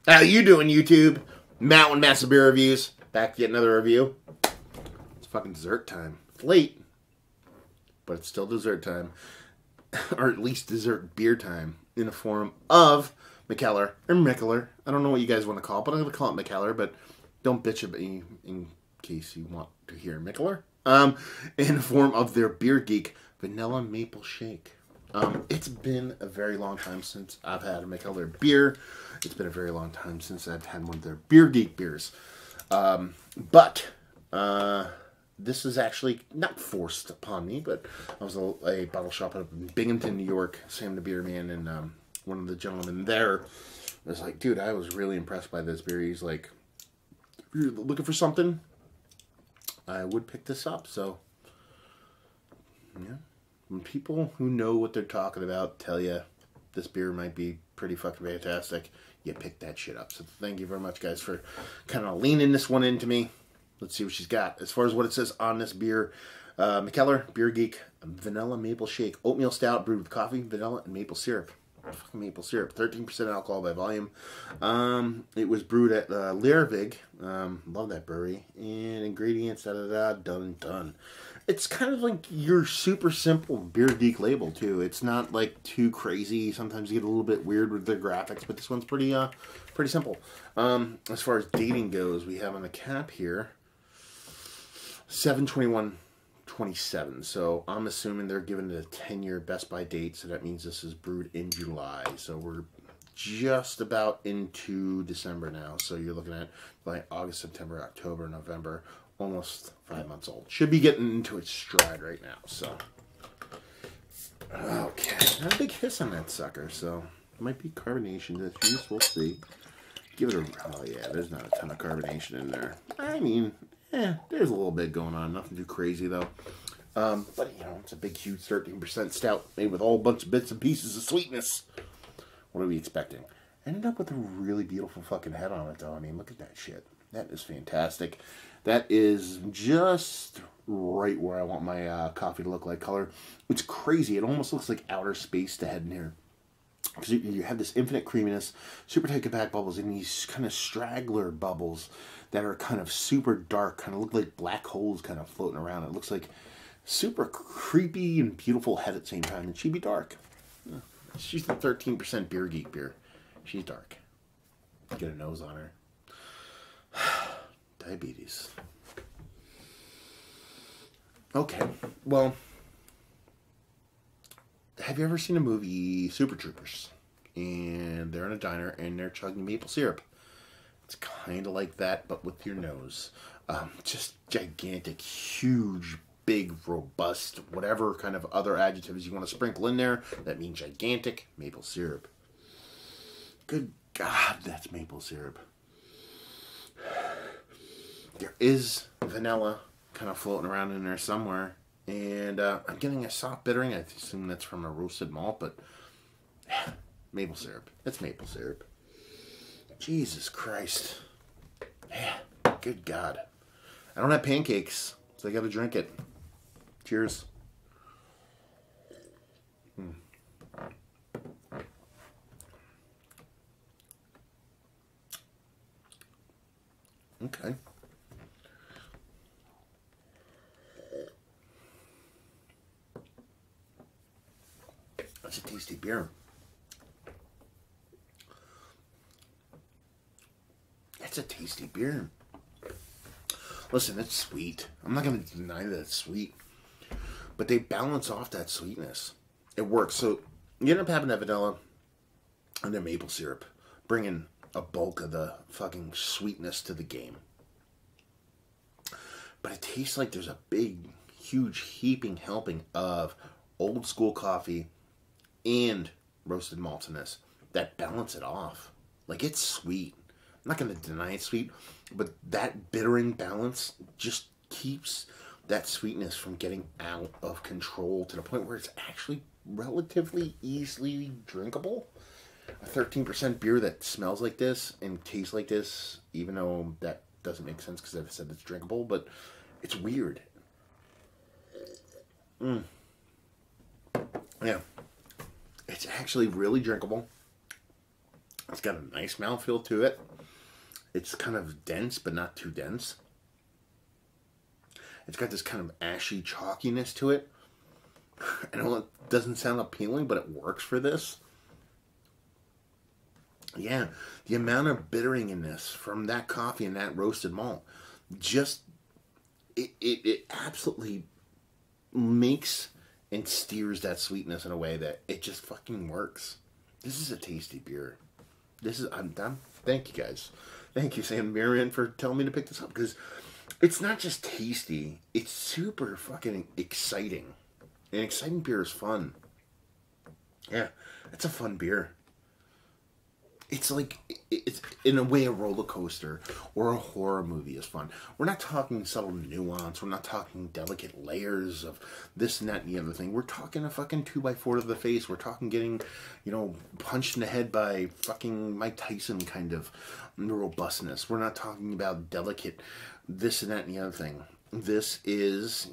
How you doing, YouTube? Mountain Massive Beer Reviews. Back to get another review. It's fucking dessert time. It's late, but it's still dessert time. Or at least dessert beer time in the form of Mikkeller or Mikkeller. I don't know what you guys want to call it, but I'm going to call it Mikkeller, but don't bitch at me in case you want to hear Mikkeller. In the form of their Beer Geek Vanilla Maple Shake. It's been a very long time since I've had a Mikkeller beer. It's been a very long time since I've had one of their Beer Geek beers. But this is actually not forced upon me, but I was a bottle shop up in Binghamton, New York, Sam the Beer Man, and one of the gentlemen there was like, dude, I was really impressed by this beer. He's like, if you're looking for something, I would pick this up. So, yeah. When people who know what they're talking about tell you this beer might be pretty fucking fantastic, you pick that shit up. So thank you very much, guys, for kind of leaning this one into me. Let's see what she's got. As far as what it says on this beer, Mikkeller Beer Geek Vanilla Maple Shake. Oatmeal Stout brewed with coffee, vanilla, and maple syrup. Fucking maple syrup. 13% alcohol by volume. It was brewed at Leervig. Love that brewery. And ingredients, done. It's kind of like your super simple Beer Geek label, too. It's not, like, too crazy. Sometimes you get a little bit weird with their graphics, but this one's pretty simple. As far as dating goes, we have on the cap here 7/21/27. So I'm assuming they're giving it a 10-year Best By date, so that means this is brewed in July. So we're just about into December now. So you're looking at like August, September, October, November. Almost 5 months old. Should be getting into its stride right now. So, okay. Not a big hiss on that sucker, so it might be carbonation issues. We'll see. Give it a... Oh, yeah, there's not a ton of carbonation in there. I mean, there's a little bit going on. Nothing too crazy, though. But, you know, it's a big, huge 13% stout made with a whole bunch of bits and pieces of sweetness. What are we expecting? Ended up with a really beautiful fucking head on it, though. I mean, look at that shit. That is fantastic. That is just right where I want my coffee to look like color. It's crazy. It almost looks like outer space to head in here. Because you have this infinite creaminess, super tight compact bubbles, and these kind of straggler bubbles that are kind of super dark, kind of look like black holes kind of floating around. It looks like super creepy and beautiful head at the same time. And she'd be dark. She's the 13% Beer Geek beer. She's dark. Get a nose on her. Diabetes. Okay, well, have you ever seen a movie Super Troopers? And they're in a diner and they're chugging maple syrup. It's kind of like that, but with your nose. Just gigantic, huge, big, robust, whatever kind of other adjectives you want to sprinkle in there. That means gigantic maple syrup. Good God, that's maple syrup. There is vanilla kind of floating around in there somewhere. And I'm getting a soft bittering. I assume that's from a roasted malt, but maple syrup. It's maple syrup. Jesus Christ. Yeah, good God. I don't have pancakes, so I got to drink it. Cheers. Okay. That's a tasty beer. That's a tasty beer. Listen, it's sweet. I'm not going to deny that it's sweet. But they balance off that sweetness. It works. So you end up having that vanilla and the maple syrup, bringing a bulk of the fucking sweetness to the game. But it tastes like there's a big, huge, heaping helping of old school coffee and roasted maltiness that balance it off. Like, it's sweet. I'm not going to deny it's sweet, but that bittering balance just keeps that sweetness from getting out of control to the point where it's actually relatively easily drinkable. A 13% beer that smells like this and tastes like this, even though that doesn't make sense because I've said it's drinkable, but it's weird. Yeah. It's actually really drinkable. It's got a nice mouthfeel to it. It's kind of dense, but not too dense. It's got this kind of ashy chalkiness to it. I know it doesn't sound appealing, but it works for this. Yeah, the amount of bittering in this from that coffee and that roasted malt, just, it absolutely makes and steers that sweetness in a way that it just fucking works. This is a tasty beer. I'm thank you guys. Thank you, Sam Marion, for telling me to pick this up, because it's not just tasty, it's super fucking exciting. And exciting beer is fun. Yeah, it's a fun beer. It's like, it's in a way a roller coaster or a horror movie is fun. We're not talking subtle nuance. We're not talking delicate layers of this and that and the other thing. We're talking a fucking 2x4 to the face. We're talking getting, punched in the head by fucking Mike Tyson kind of robustness. We're not talking about delicate this and that and the other thing. This is,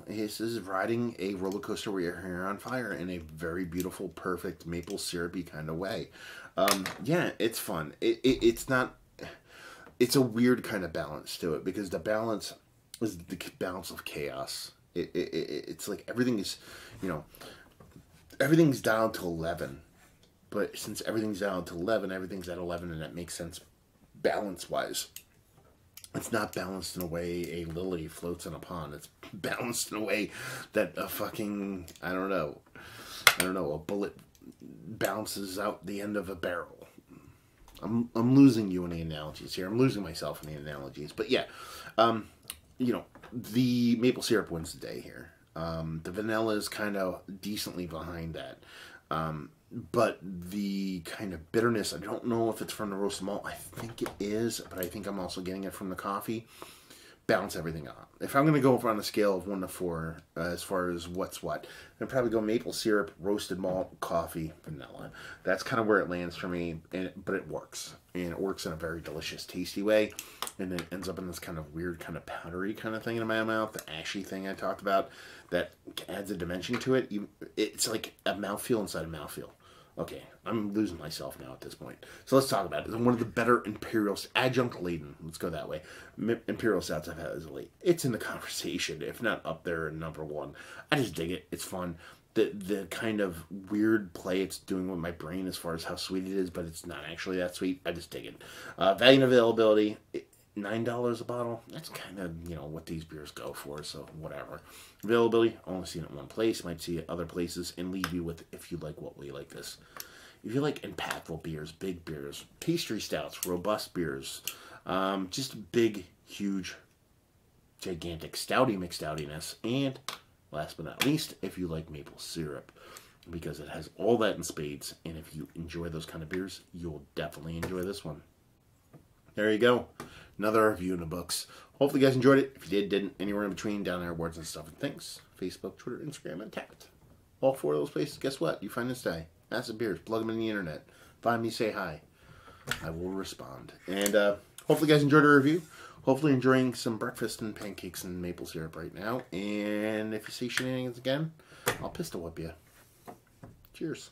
this is riding a roller coaster where your hair on fire in a very beautiful, perfect, maple syrupy kind of way. Yeah, it's fun. It's not, it's a weird kind of balance to it, because the balance is the balance of chaos. It's like everything is, everything's down to 11. But since everything's down to 11, everything's at 11, and that makes sense balance-wise. It's not balanced in a way a lily floats in a pond. It's balanced in a way that a fucking, I don't know, a bullet bounces out the end of a barrel. I'm losing you in the analogies here. I'm losing myself in the analogies. But yeah, the maple syrup wins the day here. The vanilla is kind of decently behind that. But the kind of bitterness, I don't know if it's from the roasted malt. I think it is, but I think I'm also getting it from the coffee. Balance everything out. If I'm going to go on a scale of 1 to 4, as far as what's what, I'd probably go maple syrup, roasted malt, coffee, vanilla. That's kind of where it lands for me, but it works. And it works in a very delicious, tasty way. And then it ends up in this kind of weird, kind of powdery kind of thing in my mouth, the ashy thing I talked about, that adds a dimension to it. It's like a mouthfeel inside a mouthfeel. Okay, I'm losing myself now at this point. So let's talk about it. It's one of the better Imperial, adjunct laden, let's go that way, Imperial Stouts I've had as of late. It's in the conversation, if not up there in number 1. I just dig it. It's fun. The kind of weird play it's doing with my brain as far as how sweet it is, but it's not actually that sweet. I just dig it. Value and availability, $9 a bottle. That's kind of, what these beers go for, so whatever. Availability, only seen it in one place. Might see it other places, and leave you with, if you like what we like this. If you like impactful beers, big beers, pastry stouts, robust beers, just big, huge, gigantic stouty McStoutiness, and last but not least, if you like maple syrup, because it has all that in spades, and if you enjoy those kind of beers, you'll definitely enjoy this one. There you go. Another review in the books. Hopefully you guys enjoyed it. If you did, didn't, anywhere in between, down there, words and stuff and things. Facebook, Twitter, Instagram, and Tapped. All 4 of those places, guess what? You find this guy. Acid Beers. Plug them in the internet. Find me, say hi. I will respond. And hopefully you guys enjoyed our review. Hopefully enjoying some breakfast and pancakes and maple syrup right now. And if you see shenanigans again, I'll pistol whip you. Cheers.